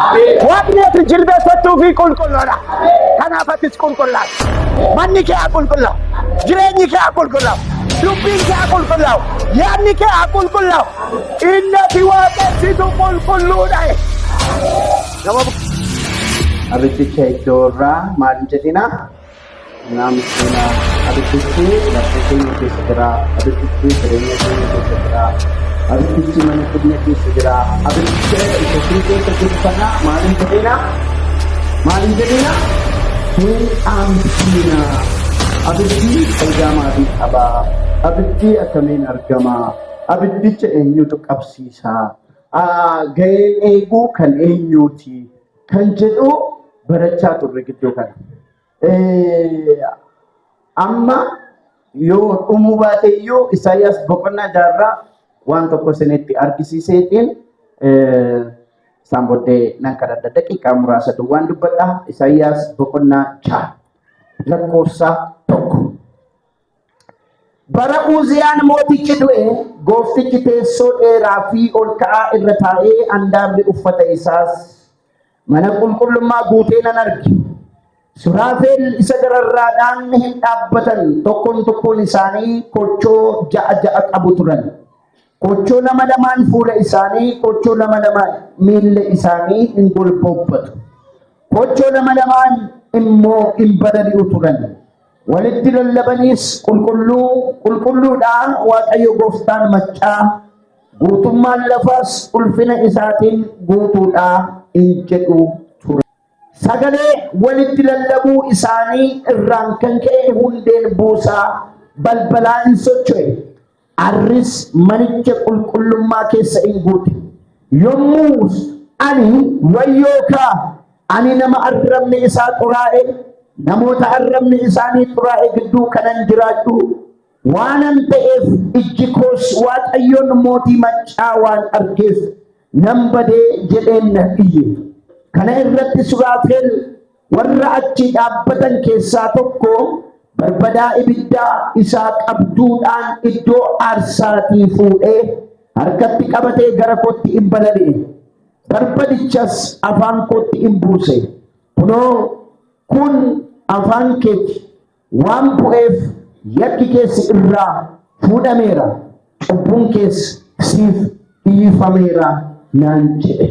Waaqni jilbeeffachuu fi qulqulluudha. Kanaafatis qulqullaa'u. Manni kee haa qulqullaa'u. Jireenyi kee haa qulqullaa'u. Dubbiin kee haa qulqullaa'u. Yaadni kee haa qulqullaa'u. Inni ati waaqessitu qulqulluudha. Abiddicha iddoo irraa maal jedhina? Naamsina abiddichi lafa keenya keessa jira. Abiddichi jireenya keenya keessa jira. Abiddichi mana keenya keessa jira. Abiddicha isa keessa jiru kana maalin jedhina? Maalin jedhina? Hin aamsina. Abiddi faayidaa maalii qaba? Abiddi akkamiin argama? Abiddicha eenyutu qabsiisa? Gaheen eeguu kan eenyuuti? Kan jedhu barachaa turre gidduu kana. Amma yoo dhumuu baate iyyuu Isaayyaas boqonnaa jaarraa waan tokko isinitti argisiiseetiin isaan booddee nan kadhadha daqiiqaa muraasa duwwaan dubbadha. Isaayyaas boqonnaa jaha lakkoofsa 1. Bara Uziyaan mootichi du'e gooftichi teessoo dheeraa fi ol ka'aa irra taa'ee handaarri uffata isaas mana qulqullummaa guutee nan arge. Suraafeel isa gararraadhaan hin dhaabbatan tokkoon isaanii kochoo ja'a qabu turan. Kochoo lama lamaan fuula isaanii, kochoo lama lamaan miilla isaanii hin golboobbatu. Kochoo lama lamaan immoo hin balali'u turan. Walitti lallabaniis qulqulluudhaan Waaqayyo gooftaan maccaa guutummaan lafaas ulfina isaatiin guutuudhaa hin jedhu ture. Sagalee walitti lallabuu isaanii irraan kan ka'e hundeen buusaa balbalaa hin socho'e. Arris manicha qulqullummaa keessa hin guute. Yommus ani wayyookaa ani nama arrabni isaa xuraa'e namoota arrabni isaanii xuraa'e gidduu kanan jiraadhu waanan ta'eef ijji koos Waaqayyoon mootii maccaa waan argeef nan badee jedheen na iyye. Kana irratti Suraafeel warra achi dhaabbatan keessaa tokko barbadaa ibiddaa isaa qabduudhaan iddoo aarsaatii fuudhee harkatti qabatee gara kootti hin balali'e. Barbadichas afaan kootti hin buuse. Kunoo kun afaan keeti waan bu'eef yakki keessi irraa fuudhameera. Cubbuun keessi siif dhiifameera naan jedhe.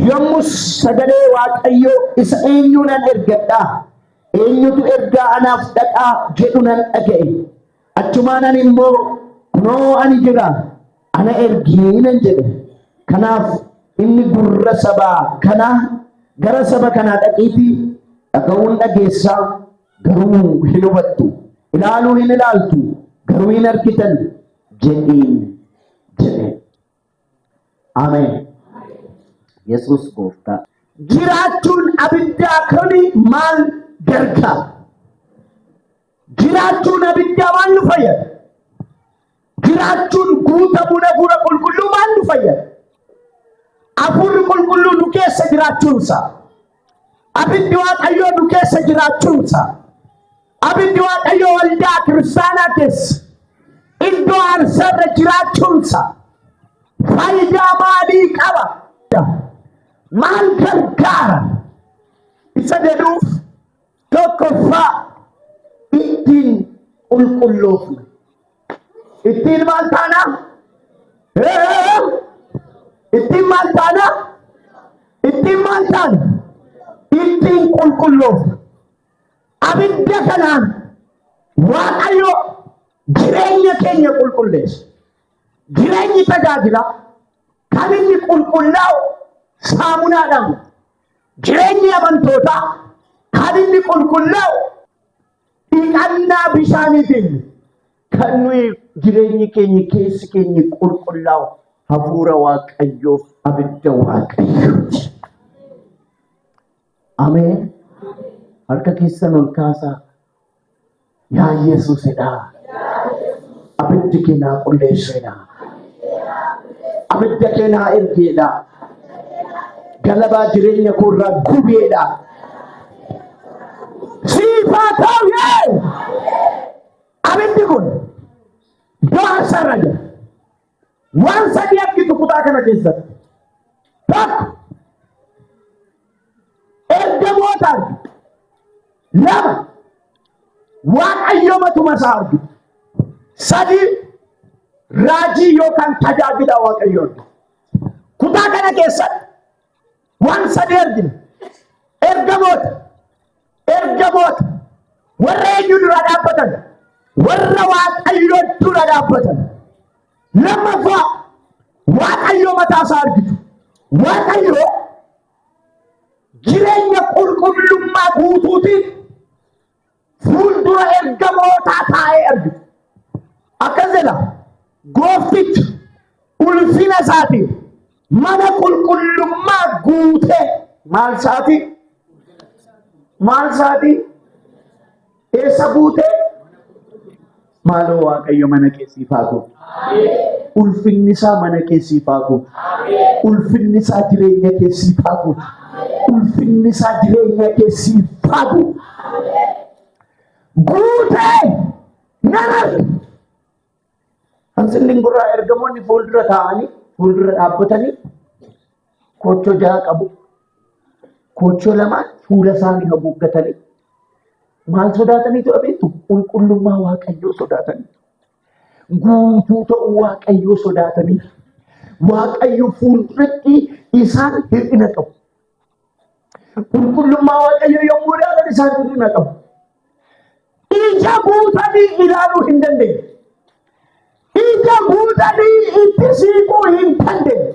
Yommus sagalee Waaqayyoo isa eenyuunan ergadha? Eenyutu ergaa anaaf dhaqaa jedhu nan dhaga'e. Achumaanan immoo kunoo ani jira ana ergii nan jedhe. Kanaaf inni gurra sabaa kanaa gara saba kanaa dhaqiitii dhaga'uun dhageessaa garuu hin hubattu, ilaaluu hin ilaaltu garuu hin argitan jedhiin jedhe. Ameen. Yesus gooftaa. Jiraachuun abiddaa kuni maal gargaara? Jiraachuun abiddaa maal nu fayyada? Jiraachuun guutamuu hafuura qulqulluu maal nu fayyada? Hafuurri qulqulluu nu keessa jiraachuunsa. Abiddi Waaqayyoo nu keessa jiraachuunsa. Abiddi Waaqayyoo waldaa kiristaanaa keessa iddoo aarsaarra jiraachuunsa. Faayidaa maalii qaba? Maal gargaara? Isa jedhuuf tokkoffaa ittiin qulqulloofna. Ittiin maal taana? Ittiin maal taana? Ittiin maal taana? Ittiin qulqulloofna. Abidda kanaan Waaqayyo jireenya keenya qulqulleessa. Jireenyi tajaajila kan inni qulqullaa'u saamunaadhaan. Jireenyi amantootaa kan inni qulqullaa'u dhiqannaa bishaaniitiin. Kan nuyi jireenyi keenya keessi keenya qulqullaa'u hafuura Waaqayyoof abidda Waaqayyooti. Ameen. Harka keessan ol kaasaa. Yaa Yesuusidha. Abiddi keenyaa qulleessedha. Abidda keenyaa ergeedha. Galabaa jireenya koorraa gubeedha. Siifaa ta'u abiddi kun du'a sarara jira. Waan sadii argitu kutaa kana keessatti. Tokko lama waaqayyo matuma isaa argitu. Sadi raajii yookaan tajaajila waaqayyoon. Kutaa kana keessatti waan sadi argina. Ergamoota warra eenyu dura dhaabbatan, warra waaqayyo dura dhaabbatan. Lammaffaa waaqayyo mataa isaa argitu. Waaqayyo jireenya qulqullummaa guutuutiin fuuldura ergamootaa taa'ee argitu. Akkas jedha gooftichi ulfina isaatiin mana qulqullummaa guutee maal isaatii eessa guutee? Maaloo waaqayyo mana keessii faagu. Ulfinni isaa mana keessii faagu. Ulfinni isaa jireenya keessii faagu. Ulfinni isaa jireenya keessii faagu. Guutee nan arge. Hansilliin gurraa ergamoonni fuuldura taa'anii fuuldura dhaabbatanii koochoo jaha qabu. Koochoo lamaan fuula isaanii haguuggatanii maal sodaataniitu dhabeettu? Qulqullummaa waaqayyoo sodaatanii. Guutuu ta'uu waaqayyoo sodaatanii. Waaqayyo fuulduratti isaan hir'ina qabu. Qulqullummaa waaqayyoo yommuu ilaalan isaan hir'ina qabu. Ija guutanii ilaaluu hin dandeenye. Ija guutanii itti siquu hin dandeenye.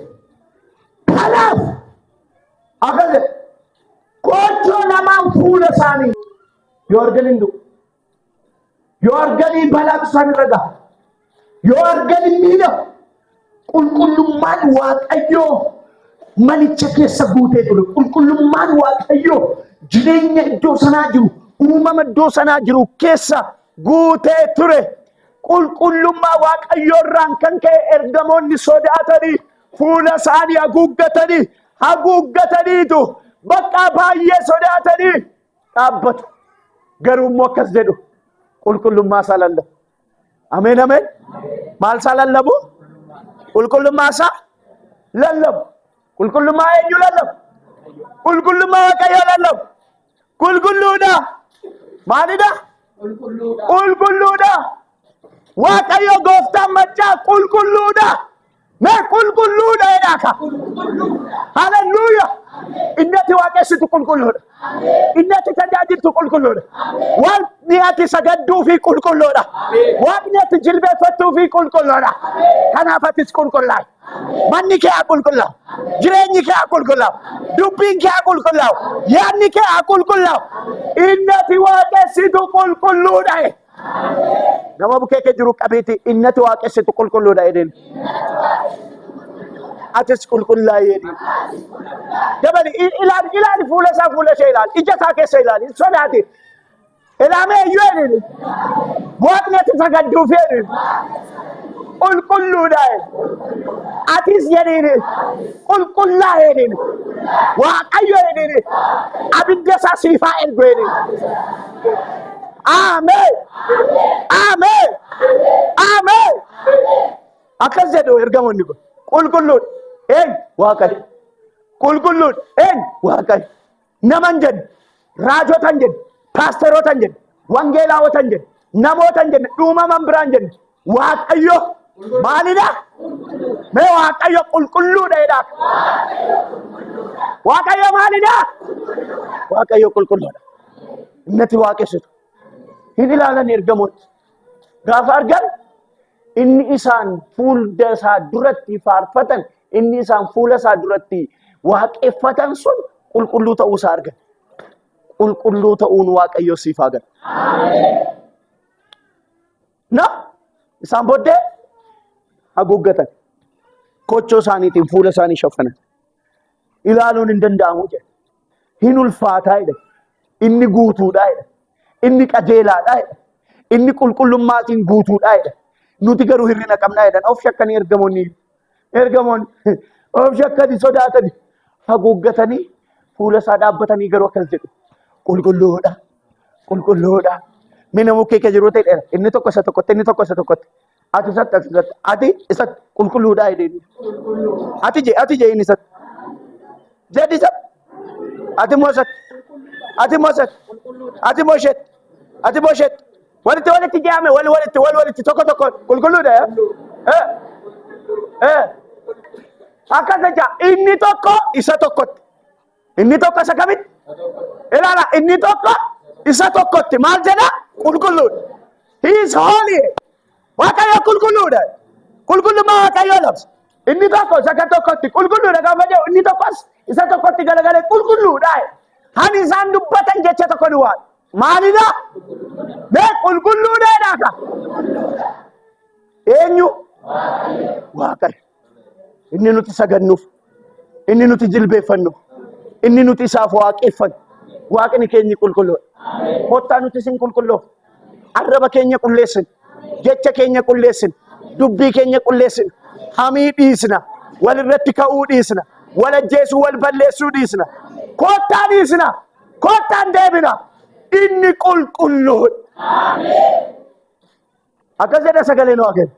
Kanaaf akkana koochoo lamaan fuula isaanii yoo arganii du'u, yoo arganii balaatu isaan irra gaha, yoo arganii miidha, qulqullummaan waaqayyoo manicha keessa guutee ture. Qulqullummaan waaqayyoo jireenya iddoo sanaa jiru, uumama iddoo sanaa jiru keessa guutee ture. Qulqullummaa waaqayyoo irraan kan ka'e ergamoonni sodaatanii fuula isaanii haguuggataniitu bakka baay'ee sodaatanii dhaabbatu. Garuu immoo akkas jedhu qulqullummaa isaa lallabu. Ameen ameen. Maal isaa lallabu? Qulqullummaa isaa lallabu. Qulqullummaa eenyu lallabu? Qulqullummaa waaqayyoo lallabu. Qulqulluudha. Maalidha? Qulqulluudha. Waaqayyo gooftaan maccaa qulqulluudha. Mee qulqulluudha jedhaaka. Hallelujah. Innati waaqessitu qulqulluudha. Innati tajaajiltu qulqulluudha. Waaqni ati sagadduu fi qulqulluudha. Waaqni ati jilbeeffattuu fi qulqulluudha. Kanaaf atis qulqullaa'i. Manni kee haa qulqullaa'u. Jireenyi kee haa qulqullaa'u. Dubbiin kee haa qulqullaa'u. Yaadni kee haa qulqullaa'u. Innati waaqessitu qulqulluudha. Nama bukkee kee jiru qabeeti innati waaqessitu qulqulluudha jedheen. Atis qulqullaa'i jedheen. Dabali ilaali fuula isaa fuula ishee ilaali. Ija isaa keessa ilaali. Sodaati. Ilaamee iyyuu jedheen. Waaqni ati sagadduuf jedheen. Qulqulluudha jedheen. Atis jedheen. Qulqullaa'i jedheen. Waaqayyo jedheen. Abidda isaa siif haa ergu jedheen. Amen. Amen. Amen. Akkas jedhu ergamoonni kun. Qulqulluudha. Waaqayyo. Qulqulluudha. Waaqayyo. Naman jedhu, raajotan jedhu, paasterotan jedhu, wangeelaawotan jedhu, namootan jedhu, dhuumaman biraan jedhu. Waaqayyo maalidha? Mee waaqayyo qulqulluudha jedhaa. Waaqayyo maalidha? Waaqayyo qulqulluudha. Innati waaqessitu. Hin ilaalan ergamoonni. Gaafa argan inni isaan fuula isaa duratti faarfatan, inni isaan fuula isaa duratti waaqeffatan sun qulqulluu ta'uu isaa argan. Qulqulluu ta'uun waaqayyo siif haa galu. Na isaan booddee haguuggatan. Kochoo isaaniitiin fuula isaanii shaffanan. Ilaaluun hin danda'amu jedhe. Hin ulfaataa jedhe. Inni guutuudha jedhe. Inni qajeelaadha jedhe. Inni qulqullummaatiin guutuudha jedhe. Nuti garuu hirrina qabnaa jedhan. Of shakkanii ergamoonni of shakkanii sodaatanii haguuggatanii fuula isaa dhaabbatanii garuu akkas jedhu. Qulqulluudha. Qulqulluudha. Mina mukkee kee jiru ta'e inni tokko isa tokkotti inni tokko isa tokkotti. Ati isatti qulqulluudha jedhee. Ati je inni isatti. Jedhi isatti. Ati moo isatti. ati boshet walitti jaame walitti tokko qulqulluudha akkasa jaa inni tokko isa tokkotti inni tokko isa kamitti ilaala inni tokko isa tokkotti maal jedha qulqulluudha he is holy waaqayyo qulqulluudha qulqullummaa waaqayyo labsa inni tokko isa tokkotti qulqulluudha gaafa jedhu inni tokkos isa tokkotti galagalee qulqulluudha hani isaan dubbatan jecha tokko ni waan maalidha mee qulqulluudha ka eenyu waaqayyo inni nuti sagannuuf inni nuti jilbeeffannuuf inni nuti isaaf waaqeffannu waaqni keenya qulqulluudha kottaa nuti sin qulqulloof arraba keenya qulleessin jecha keenya qulleessin dubbii keenya qulleessin hamii dhiisna wal irratti ka'uu dhiisna wal ajjeesuu wal balleessuu dhiisna kottaa dhiisna kottaan deebina inni qulqulluudha akkas jedha sagaleen waaqayyo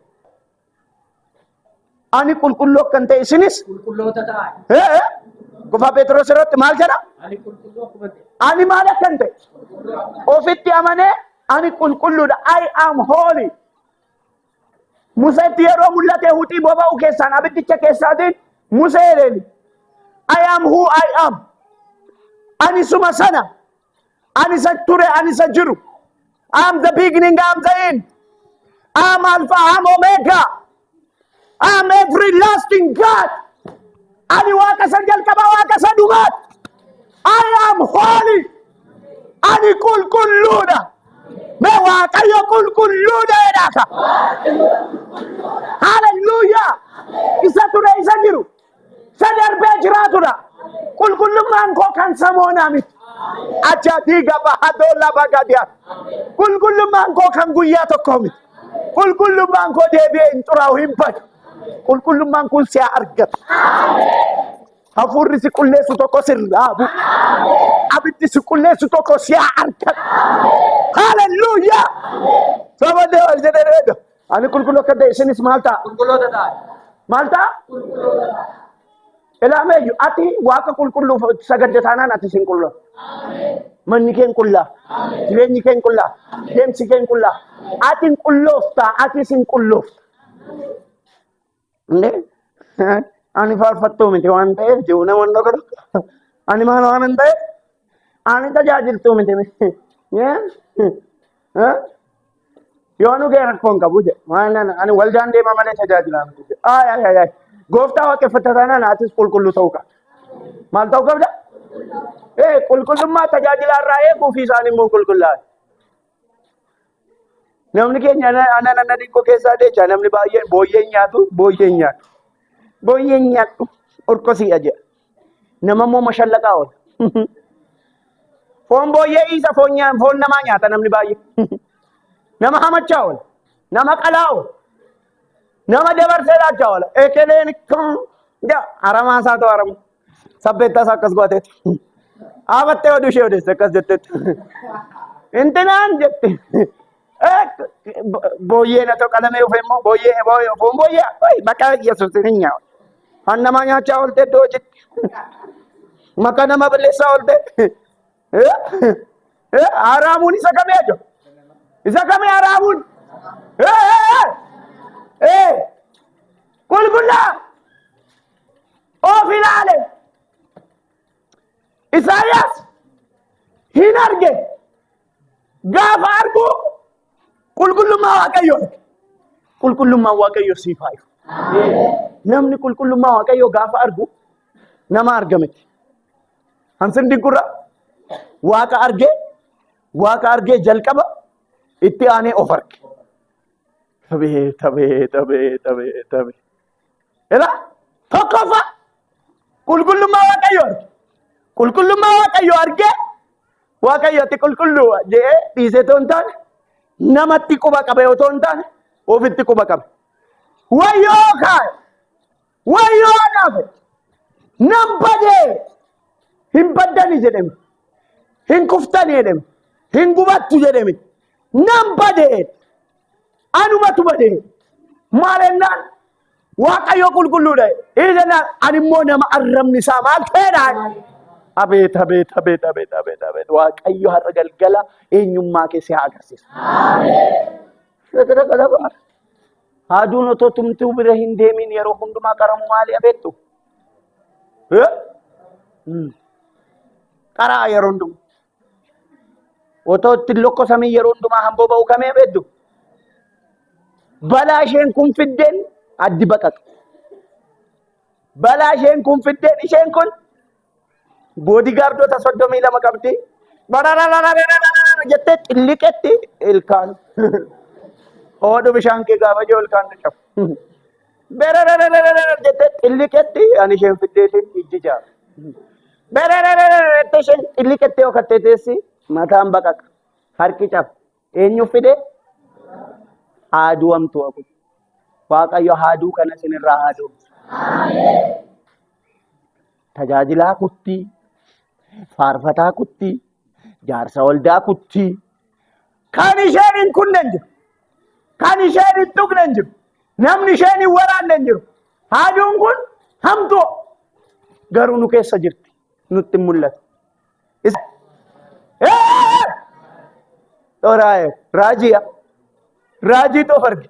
ani qulqulloo kan ta'e isinis qulqulloota ta'a. Kufa Petros irratti maal jedha? Ani maal akkan ta'e? Ofitti amanee ani qulqulluudha. I am holy. Museetti yeroo mul'ate huxii boba'u keessaan abiddicha keessaatiin Musee jedheni. I am who I am. Ani suma sana. Ani isa ture, ani isa jiru. I am the beginning, I am the end. I am Alpha, I am Omega. I am everlasting God. Ani waaqa san jalqaba waaqa san dhumaat. I am holy. Ani qulqulluudha. Mee waaqayyo qulqulluudha jedhaaka. Hallelujah. Isa ture isa jiru. Isa darbee jiraatudha. Qulqullummaan koo kan samoonaa miti. Ajaa'tii gaba hadoo laba gadiyaa. Qulqullummaan koo kan guyyaa tokkoo miti. Qulqullummaan koo deebi'ee hin xuraa'u hin badu. Qulqullummaan kun si argata. Hafuurri si qulleessu tokko sirraa bu'u. Abiddi si qulleessu tokko si argata. Hallelujah. Sabadee wal jedhee ani qulqulluu akka ta'e isinis maal ta'a? Qulqulloota ta'a. Maal ta'a? Ilaameeyyu ati waaqa qulqulluu sagadde taanaan ati sin qullaa. Manni keen qullaa. Jireenyi keen qullaa. Deemsi keen qullaa. Ati hin qullooftaa. Ati sin qulloofta. Ani faarfattuu miti waan ta'eef jiru namoonni tokko ani maal waan hin ta'eef ani tajaajiltuu miti yoo nu ga'e rakkoon qabu jedhe ani waldaan deema malee tajaajilaa miti jedhe gooftaa waaqeffata taanaan atis qulqulluu ta'uu qaba maal ta'uu qabda qulqullummaa tajaajilaa irraa eeguu fi isaan immoo qulqullaa'e namni keenya ana dhiqqoo keessaa deecha namni baay'een booyyeen nyaatu urkosii jedha nama immoo mashallaqaa oola foon booyyee isa foon namaa nyaata namni baay'ee nama hamachaa oola nama qalaa oola nama dabarsee laachaa oola ekeleen haramaa isaa ta'u haramu sabbeettaa isaa akkas gooteetu aabattee oduu ishee odeesse akkas jetteetu intinaan jette booyyee na ta'u qalamee dhufe immoo foon booyyee bakka yesuus hin nyaa'u han nama nyaachaa oolte iddoo hojjetti maka nama balleessaa oolte haraamuun isa kamee ajo isa kamee haraamuun qulqullaa of ilaale Isaayaas hin arge gaafa argu qulqullummaa waaqayyoo qulqullummaa waaqayyoo siif haa ifu namni qulqullummaa waaqayyoo gaafa argu nama argameti hansin dinqurra waaqa argee jalqaba itti aanee of arge tabe ila tokkofa qulqullummaa waaqayyoo arge waaqayyooti qulqulluu jee dhiisee too hin taane namatti quba qabe otoo hin taane ofitti quba qabe wayyoo kaa'e wayyoo dhabe nan badee hin baddani jedhame hin kuftani jedhame hin gubattu jedhame nan badee anumatu badee maal jennaan waaqayyo qulqulluudha jennaan ani immoo nama arrabni isaa maal ta'edhaan Abeet abeet abeet abeet abeet abeet Waaqayyo har'a galgala eenyummaa kee si haa agarsiisu. Aduun otoo tumtuu bira hin deemin yeroo hundumaa qaramu maali abeettu? Qaraa yeroo hundumaa. Otoo itti lokkosamii yeroo hundumaa hamboo ba'u kamee abeettu? Balaa isheen kun fiddeen addi baqaqu. Balaa isheen kun fiddeen isheen kun boodigaardota 32 qabdi. Jettee xilliqetti ilkaan. Oodhu bishaan kee gaafa jiru ilkaan cabu. Jettee xilliqetti ani isheen fiddeetiin ijji jaara. Jettee isheen xilliqetti yoo kattee teessi mataan baqaqa. Harki caba. Eenyu fide? Haaduu hamtuu aku. Waaqayyo haaduu kana isinirraa haaduu. Tajaajilaa kuttii, faarfataa kuttii, jaarsa waldaa kuttii. Kan isheen hin kunnen jiru. Kan isheen hin tuqnen jiru. Namni isheen hin waraanne jiru. Haaduun kun hamtuu. Garuu nu keessa jirti. Nutti hin mul'atu. Raajiya. Raajii toof arge.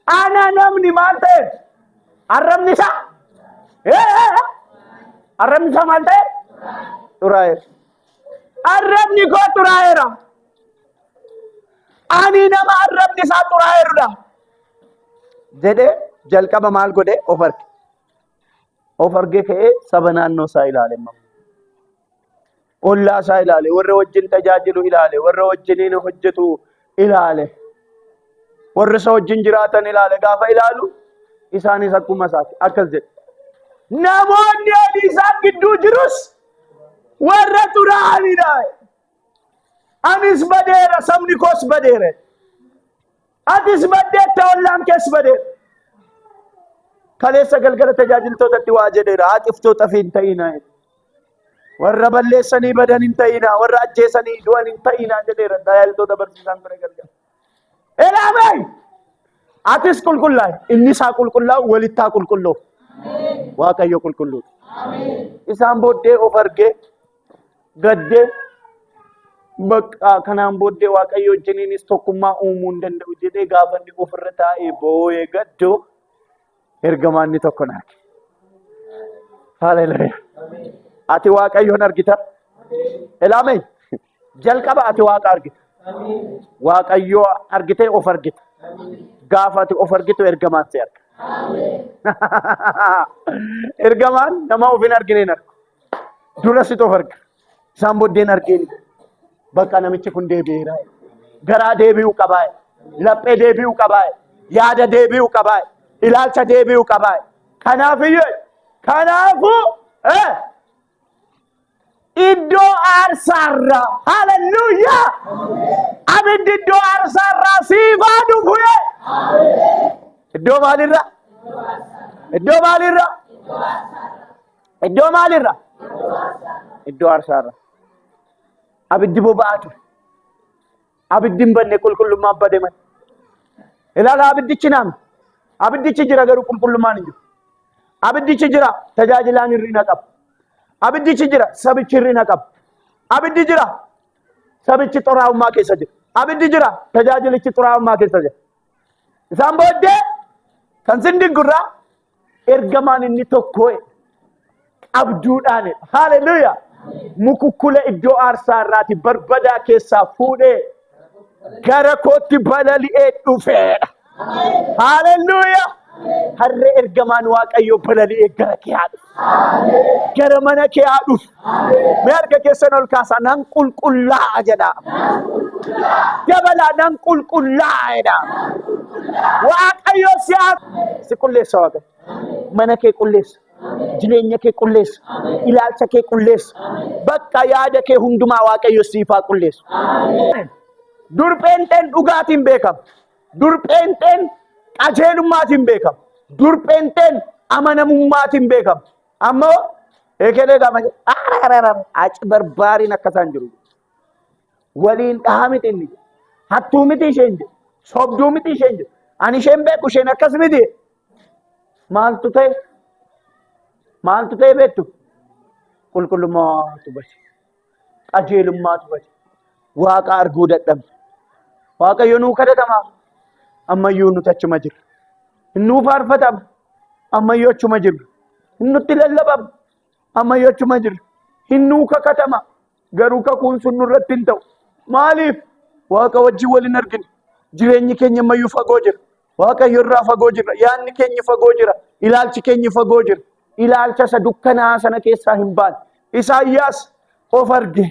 Ana namni maal ta'e? Arrabni isaa? Arrabni isaa maal ta'e? Xuraa'eera. Arrabni koo xuraa'eera. Ani nama arrabni isaa xuraa'eerudha. Jedhee jalqaba maal godhee of arge. Of argee ka'ee saba naannoo isaa ilaale. Ollaa isaa ilaale. Warra wajjin tajaajilu ilaale. Warra wajjiniin hojjetu ilaale. Warra isa wajjin jiraatan ilaale. Gaafa ilaalu isaanis akkuma isaati. Akkas jedhe. Namoonni adii isaan gidduu jirus warra xuraa'anidha. Anis badeera, sabni koos badeera. Atis baddeetta, ollaan kees badeera. Kaleessa galgala tajaajiltootatti waa jedheera. Haqiftoota fi hin ta'inaa. Warra balleessanii badan hin ta'inaa. Warra ajjeesanii du'an hin ta'inaa jedheera. Tajaajiltoota barsiisaan ture galgala. Ilaamee! Atis qulqullaa'i. Inni isaa qulqullaa'u walittaa qulqulloo. Waaqayyo qulqulluudha. Isaan booddee of argee gaddee bakka kanaan booddee Waaqayyo wajjiniinis tokkummaa uumuu hin danda'u jedhee gaafa inni ofirra taa'ee boo'ee gaddoo ergamaan inni tokko naage. Haleluuyaa. Ati Waaqayyoon argita? Ilaamee jalqaba ati Waaqa argita. Waaqayyo argitee of argita. Gaafa ati of argitu ergamaan si arga. Ergamaan nama of hin argine hin argu. Dura si of arga. Isaan booddeen argeen bakka namichi kun deebi'eera. Garaa deebi'uu qabaa. Laphee deebi'uu qabaa. Yaada deebi'uu qabaa. Ilaalcha deebi'uu qabaa. Kanaafuu iddoo aarsaarra. Haleluuyaa. Abiddi iddoo aarsaarra siifaa dhufuye. Iddoo maalirra? Iddoo maalirra? Iddoo maalirra? Iddoo aarsaarra. Abiddi boba'aa ture. Abiddi hin banne qulqullummaan bade malee. Ilaala abiddichi naam. Abiddichi jira garuu qulqullummaan hin jiru. Abiddichi jira tajaajilaan hirrina qaba. Abiddichi jira sabichi hirrina qaba. Abiddi jira sabichi xuraa'ummaa keessa jira. Abiddi jira tajaajilichi xuraa'ummaa keessa jira. Isaan booddee kan sindin gurraa ergamaan inni tokko abduudhaan haleluuyaa mukukkula iddoo aarsaa irraati barbadaa keessaa fuudhee gara kootti balali'ee dhufeedha. Haleluuyaa. Harree ergamaan Waaqayyo balali'ee gara kee haa dhufu. Gara mana kee haa dhufu. Mee harka keessan ol kaasaa nan qulqullaa'a jedha. Dabalaa nan qulqullaa'a jedha. Waaqayyo si qulleessa Waaqayyo. Mana kee qulleessa. Jireenya kee qulleessa. Ilaalcha kee qulleessa. Bakka yaada kee hundumaa Waaqayyo siif haa qulleessu. Dur pheenxeen dhugaatiin beekama. Dur pheenxeen qajeelummaatiin beekama. Dur pheenxeen amanamummaatiin beekama. Ammoo ekelee gama achi barbaariin akkasaan jiru. Waliin dhahaa miti inni. Hattuu miti isheen jiru. Sobduu miti isheen jiru. Ani isheen beeku isheen akkas miti. Maaltu ta'e beektu? qulqullummaatu bade. Qajeelummaatu bade. Waaqa arguu dadhabne. Waaqayyo nuu kadhatama. Ammayyuu nuti achuma jirra. Innuu faarfatama. Ammayyuu achuma jirra. Innutti lallabama. Ammayyuu achuma jirra. Innuu kakatama. Garuu kakuun sun nurratti hin ta'u. Maaliif? Waaqa wajjin wal hin argine. Jireenyi keenya ammayyuu fagoo jira. Waaqayyo irraa fagoo jira. Yaadni keenya fagoo jira. Ilaalchi keenya fagoo jira. Ilaalcha isa dukkanaa sana keessaa hin baane. Isaayyaas of arge.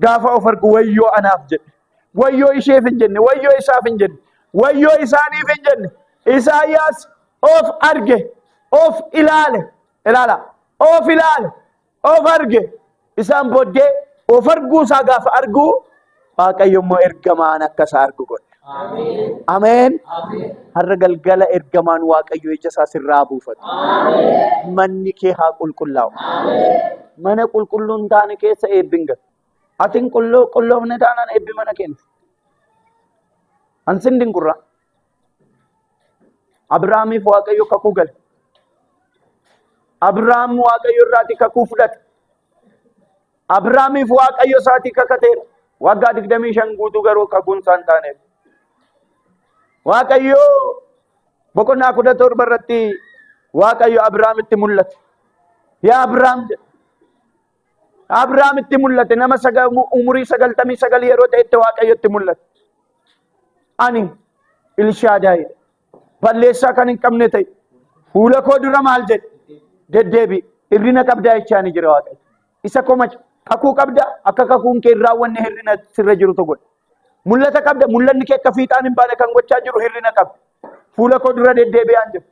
Gaafa of argu wayyoo anaaf jedhe. Wayyoo isheef hin jenne. Wayyoo isaaf hin jenne. Wayyoo isaaniif hin jenne. Isaayyaas of arge. Of ilaale. Ilaala. Of ilaale. Of arge. Isaan booddee of arguu isaa gaafa argu Waaqayyo immoo ergamaan akka isaa argu godhe. Ameen. Har'a galgala ergamaan Waaqayyo ija isaa sirraa buufatu. Manni kee haa qulqullaa'u. Mana qulqulluu hin taane keessa eebbi hin galu. Atiin qulloofne taanaan eebbi mana keenya. Ansin dingurra. Abrahaamiif Waaqayyo kakuu gale. Abrahaam Waaqayyo irraati kakuu fudhate. Abrahaamiif Waaqayyo isaatii kakateera. Waggaa 25 guutuu garuu kakuun isaan taaneef. Waaqayyo boqonnaa 17 irratti Waaqayyo Abrahaamitti mul'ate. Yaa Abrahaam jedhe. Abrahaamitti mul'ate nama umurii 99 yeroo ta'etti Waaqayyotti mul'ate. Ani Ilshaadaayidha. Balleessaa kan hin qabne ta'e fuula koo dura maal jedhe? Deddeebi. Hirrina qabdaa jechaani jira Waaqayyo. Isa komacha kakuu qabda akka kakuun kee raawwanne hirrina sirra jiru to godhe. Mul'ata qabda mul'anni kee akka fiixaan hin baane kan gochaa jiru hirrina qabda. Fuula koo dura deddeebi'aan jiru.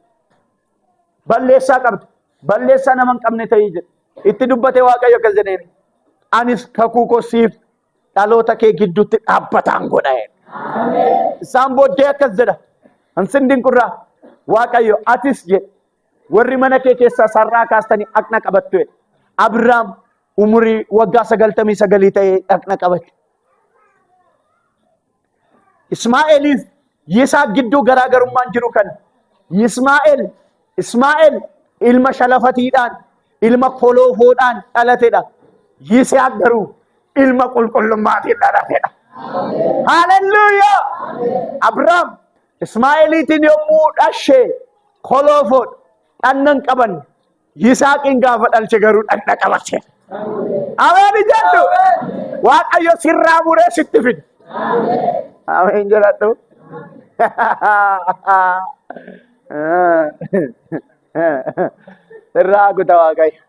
Balleessaa qabda. Balleessaa nama hin qabne ta'ii jedhe. Itti dubbate Waaqayyo akkas jedheen. Anis kakuu koo siif dhaloota kee gidduutti dhaabbataan godha. Isaan booddee akkas jedha. Ansin dinqurraa Waaqayyo atis jedhe. Warri mana kee keessaa sarraa kaastanii dhaqna qabattu jedhe. Abrahaam umurii waggaa 99 ta'ee dhaqna qabate. Ismaa'eeliif Yisaaq gidduu garaagarummaan jiru kana. Ismaa'eel ilma shalafatiidhaan, ilma koloofoodhaan dhalatedha. Yisaaq garuu ilma qulqullummaatiin dhalatedha. Haaleluyyaa! Abrahaam Ismaa'eeliitiin yommuu dhashee koloofoon dhannan qaban Yisaaqiin gaafa dhalche garuu dhanna qabate. Ameen jedhu. Waaqayyo sirraa muree sitti fide. Ameen jedhadhu. Sirraa kuta Waaqayyo.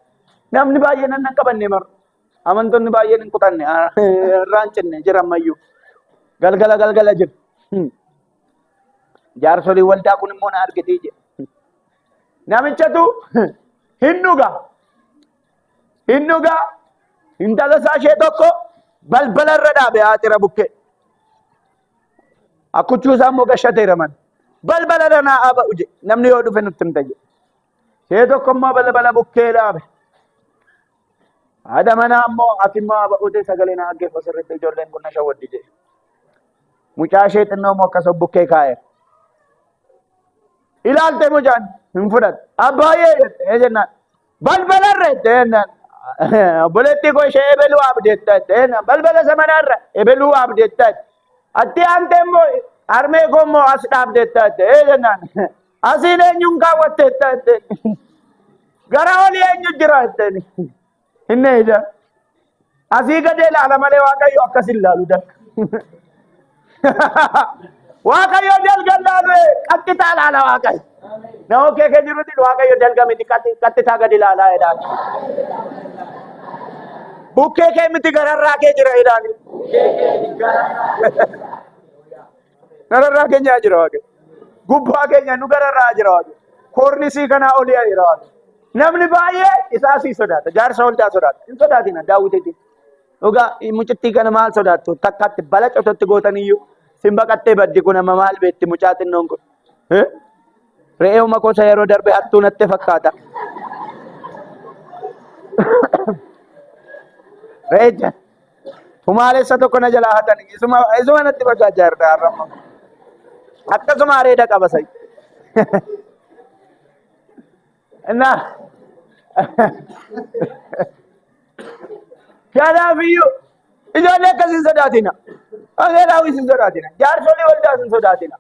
Namni baay'een dhannan qabanne maru. Amantoonni baay'een hin kutanne. Irraan cinne jira ammayyuu. Galgala jiru. Jaarsolii waldaa kun immoo na argatee jira. Namichatu hin dhugaa. Intala isaa ishee tokko balbala irra dhaabe haatira bukkee. Akkuchuu isaa immoo gashateera mana. Balbala irra naa ba'u je namni yoo dhufe nutti himta je. Ishee tokko immoo balbala bukkee dhaabe. Haadha manaa immoo ati immoo ba'uutee sagalee naa aggeeffa sirriitti ijoolleen kun na shawwaddi je. Mucaa ishee xinnoo immoo akkasuma bukkee kaa'eera. Ilaalte mucaan hin fudhatu. Abbaayee jettee jennaan. Balbala irra jettee jennaan. Obboleettii koo ishee ebeluu abdeettaa jennaan. Balbala samanarra ebeluu abdeettaa. Atti aantee immoo harmee koo immoo as dhaabdeettaa jennaan. Asiin eenyuun kaawwatteettaa jettee. Gara olii eenyu jira jetteen. Inni ija. Asii gadee ilaala malee Waaqayyo akkas hin ilaalu dakka. Waaqayyo dalga ilaalu qattitaa ilaala Waaqayyo. Nama kee jirutti Waaqayyo dalga miti qattitaa gadi ilaalaa jedhaan. Bukkee kee miti gararraa kee jira jedhaan. Gararraa keenya jira Waaqayyo. Gubbaa keenya nu gararraa jira Waaqayyo. Kornisii kanaa olii jira Waaqayyo. Namni baay'ee isaa sii sodaata. Jaarsa waldaa sodaata. Hin sodaatina daawwiteeti. Dhugaa mucittii kana maal sodaattu? Takkatti bala cototti gootaniyyuu. Simba qattee baddi kun amma maal beetti mucaa xinnoon kun? Re'ee uma kosa yeroo darbe hattuu natti fakkaata. Re'ee humaalessa tokko na jalaa hatan. Isuma natti fakkaachaa jirta har'amma. Akkasuma areeda qaba sa'i. Kanaafiyyuu ijoollee akkasii hin sodaatina. Angelaawis hin sodaatina. Jaarsolii waldaas hin sodaatina.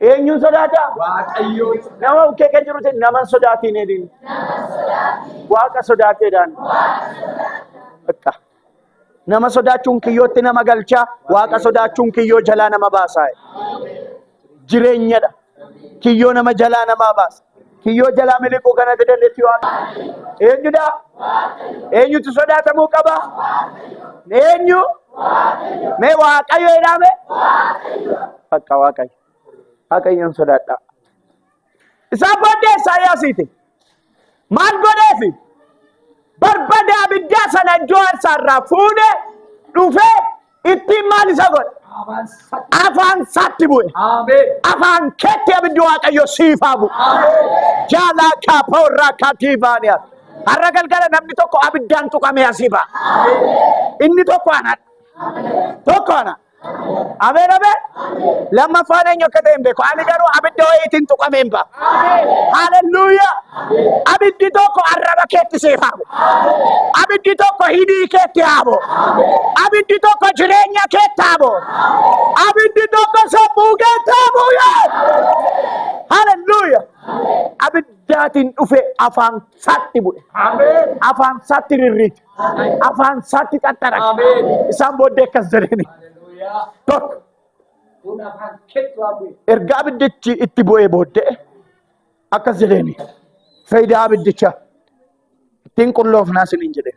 Eenyuun sodaata? Waaqayyo. Nama bukkee kan jirutti nama hin sodaatin jedhin. Waaqa sodaateedhaan. Bakka. Nama sodaachuun kiyyootti nama galchaa, waaqa sodaachuun kiyyoo jalaa nama baasaa. Jireenyadha. Kiyyoo nama jalaa nama baasa. Kiyyoo jalaa miliquu kanatti dandeetti waaqa. Eenyudha? Eenyutu sodaatamuu qaba? Eenyu? Mee waaqayyo jedhame? Bakka waaqayyo. Waaqayyoon sodaadha. Isaan booddee Isaayyaasiiti. Maal godheefi? Barbada abiddaa sana iddoo aarsaarraa fuudhee dhufee ittiin maal isa godhe? Afaan isaatti bu'e. Afaan keetti abiddi waaqayyo siif haa bu'u. Jaalaa kaapoorraa kaatiibaaniyaa. Har'a galgala namni tokko abiddaan tuqamee asii ba'a. Inni tokko anadha. Tokko ana. Ameen ameen. Lammaffaan eenyu akka ta'e hin beeku. Ani garuu abidda wayiitiin tuqamee hin ba'a. Haaleluyyaa. Abiddi tokko arraba keetti siif haa bu'u. Abiddi tokko hidhii keetti haa bu'u. Abiddi tokko jireenya keetti haa bu'u. Abiddi tokko sammuu keetti haa bu'u. Haaleluyyaa. Abiddaatiin dhufe afaan isaatti bu'e. Afaan isaatti rirriite. Afaan isaatti qaxxarate. Isaan booddee akkas jedhani. Tokko. Erga abiddichi itti bu'ee booddee akkas jedhani. Faayidaa abiddicha ittiin qulloofnaa isiniin jedhe.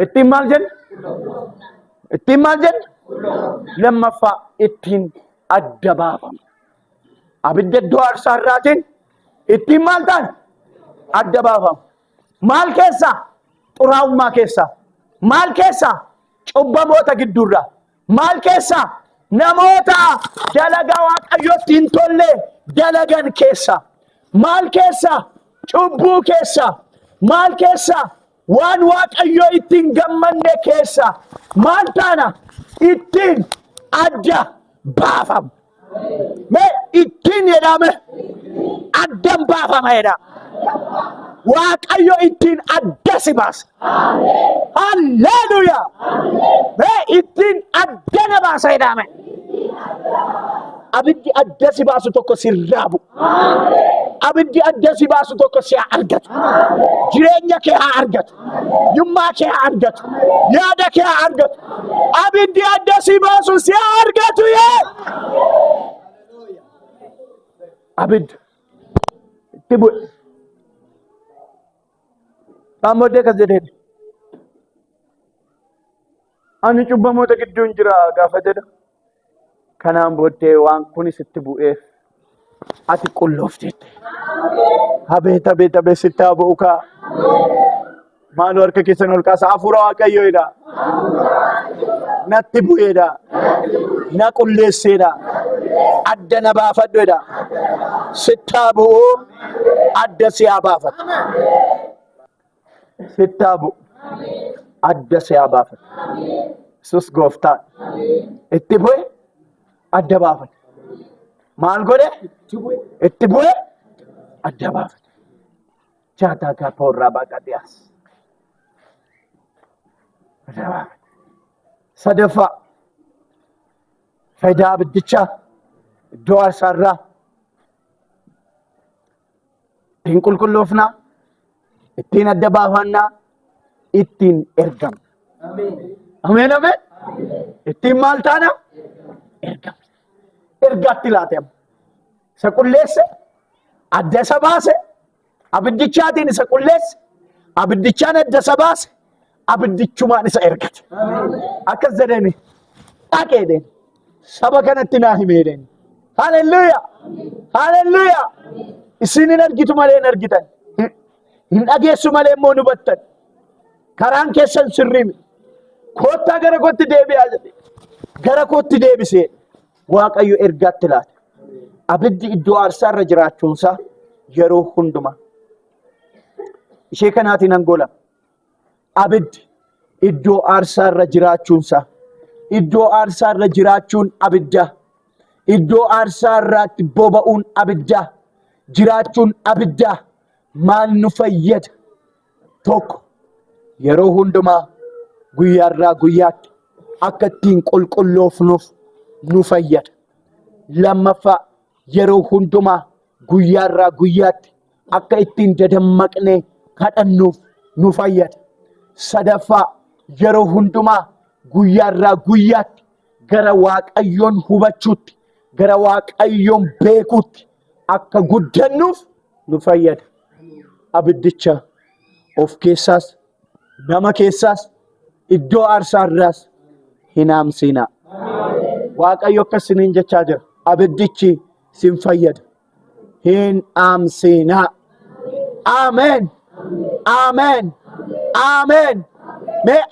Ittiin maal jenna? Ittiin maal jenna? Lammaffaa ittiin adda baafama. Abidda iddoo aarsaarraatiin ittiin maal ta'an? Adda baafama. Maal keessaa? Xuraa'ummaa keessaa. Maal keessaa? Cubbamoota gidduurraa. Maal keessaa? Namoota dalagaa waaqayyootti hin tolle dalagan keessaa. Maal keessaa? Cubbuu keessaa. Maal keessaa? Waan waaqayyo ittiin gammanne keessaa. Maal taana? Ittiin adda baafama. Mee ittiin jedhame addan baafama jedha. Waaqayyo ittiin adda si baasa. Halleluuyaa. Mee ittiin adda na baasa jedhame. Abiddi adda si baasu tokko sirraa bu'u. Abiddi adda si baasu tokko si haa argatu. Jireenya kee haa argatu. Yummaa kee haa argatu. Yaada kee haa argatu. Abiddi adda si baasu si haa argatu yee. Abiddi itti bu'e. Booddee kas jedheen. Ani cubbamoota gidduun jira gaafa jedha. Kanaan booddee waan kunis itti bu'eef ati qulloofteette. Abeet abeet abeet sitti haa bu'u kaa. Maaloo harka keessan ol kaasa hafuura waaqayyoodha. Natti bu'eedha. Na qulleesseedha. Adda na baafadhuedha. Sitti haa bu'u. Adda si haa baafadhu. Sitti haa bu'u. Adda si haa baafadhu. Yesuus gooftaan. Itti bu'e. Adda baafadhu. Maal godhe? Itti bu'e. Adda baafadhu. Jaataa kaapoorraa baaqaadhiyaas. Adda baafadhu. Sadaffaa. Faayidaa abiddichaa iddoo aarsaarraa ittiin qulqulloofnaa, ittiin adda baafannaa, ittiin ergamna. Ameen ameen. Ittiin maal taana? Ergamna. Ergaatti laatama. Isa qulleesse, adda isa baase, abiddichaatiin isa qulleesse, abiddichaan adda isa baase, abiddichumaan isa ergate. Akkas jedhani dhaqee deeme. Saba kanatti naa himee deeme. Haaleluyyaa. Haaleluyyaa. Isin hin argitu malee hin argitan. Hin dhageessu malee immoo hin hubattan. Karaan keessan sirrii miti. Koottaa gara kootti deebi'aa jedhe. Gara kootti deebisee Waaqayyo ergaatti laata. Abiddi iddoo aarsaarra jiraachuunsaa yeroo hundumaa. Ishee kanaatiin angolama. Abiddi iddoo aarsaarra jiraachuunsaa. Iddoo aarsaarra jiraachuun abiddaa. Iddoo aarsaarraatti boba'uun abiddaa. Jiraachuun abiddaa. Maal nu fayyada? Tokko yeroo hundumaa guyyaarraa guyyaatti akka ittiin qulqulloofnuuf nu fayyada. Lammaffaa yeroo hundumaa guyyaarraa guyyaatti akka ittiin dadammaqnee kadhannuuf nu fayyada. Sadaffaa yeroo hundumaa guyyaarraa guyyaatti gara Waaqayyoon hubachuutti, gara Waaqayyoon beekuutti akka guddannuuf nu fayyada. Abiddicha of keessaas nama keessaas iddoo aarsaarraas hin haamsinaa. Waaqayyo akkasiniin jechaa jira. Abiddichi sin fayyada. Hin haamsinaa. Amen. Amen. Amen. May